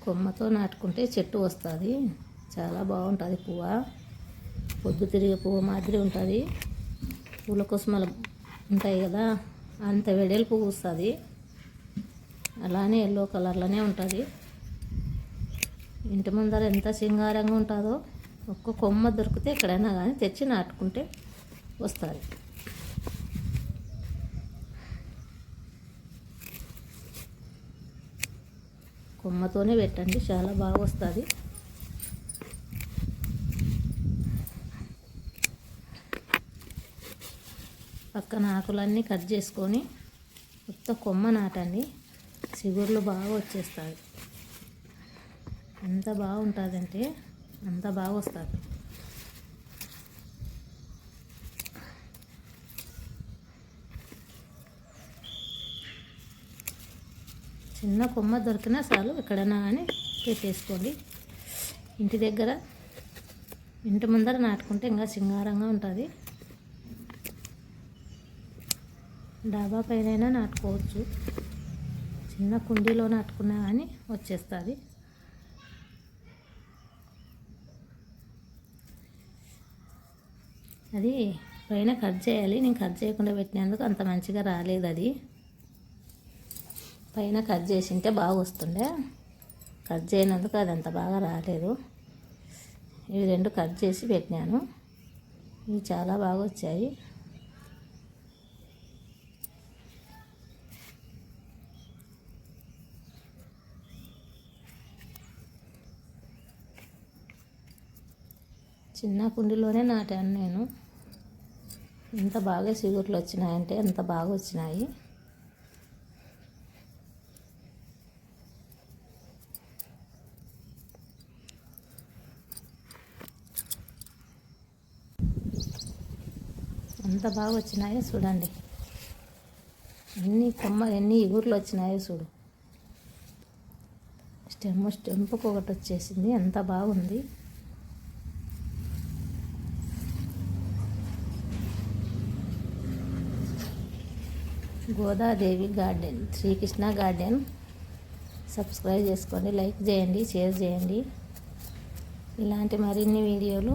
కొమ్మతో నాటుకుంటే చెట్టు వస్తుంది. చాలా బాగుంటుంది పువ్వు. పొద్దు తిరిగే పువ్వు మాదిరి ఉంటుంది. పూల కుసుమలు ఉంటాయి కదా, అంత వెడల్పు వస్తుంది. అలానే ఎల్లో కలర్లోనే ఉంటుంది. ఇంటి ముందర ఎంత సింగారంగా ఉంటుందో. ఒక్క కొమ్మ దొరికితే ఎక్కడైనా కానీ తెచ్చి నాటుకుంటే వస్తుంది. కొమ్మతోనే పెట్టండి, చాలా బాగా వస్తుంది. పక్కన ఆకులన్నీ కట్ చేసుకొని మొత్తం కొమ్మ నాటండి. చిగుర్లు బాగా వచ్చేస్తాయి. ఎంత బాగుంటుందంటే అంత బాగా వస్తుంది. చిన్న కొమ్మ దొరికినా చాలు, ఎక్కడైనా కానీ పెట్టేసుకోండి. ఇంటి దగ్గర ఇంటి ముందర నాటుకుంటే ఇంకా సింగారంగా ఉంటుంది. డాబా పైన నాటుకోవచ్చు. చిన్న కుండీలో నాటుకున్నా కానీ వచ్చేస్తుంది. అది పైన కట్ చేయాలి. నేను కట్ చేయకుండా పెట్టినందుకు అంత మంచిగా రాలేదు. అది పైన కట్ చేసింటే బాగా వస్తుండే. కట్ చేయనందుకు అది అంత బాగా రాలేదు. ఇవి రెండు కట్ చేసి పెట్టినాను. ఇవి చాలా బాగా వచ్చాయి. చిన్న కుండీలోనే నాటాను నేను. ఎంత బాగా చిగుర్లు వచ్చినాయంటే ఎంత బాగా వచ్చినాయి. ఎంత బాగా వచ్చినాయో చూడండి. ఎన్ని ఇగుర్లు వచ్చినాయో చూడు. స్టెంపుకు ఒకటి వచ్చేసింది. ఎంత బాగుంది. Godadevi garden, Srikrishna garden subscribe చేసుకోండి, లైక్ చేయండి, షేర్ చేయండి. ఇలాంటి మరిన్ని వీడియోలు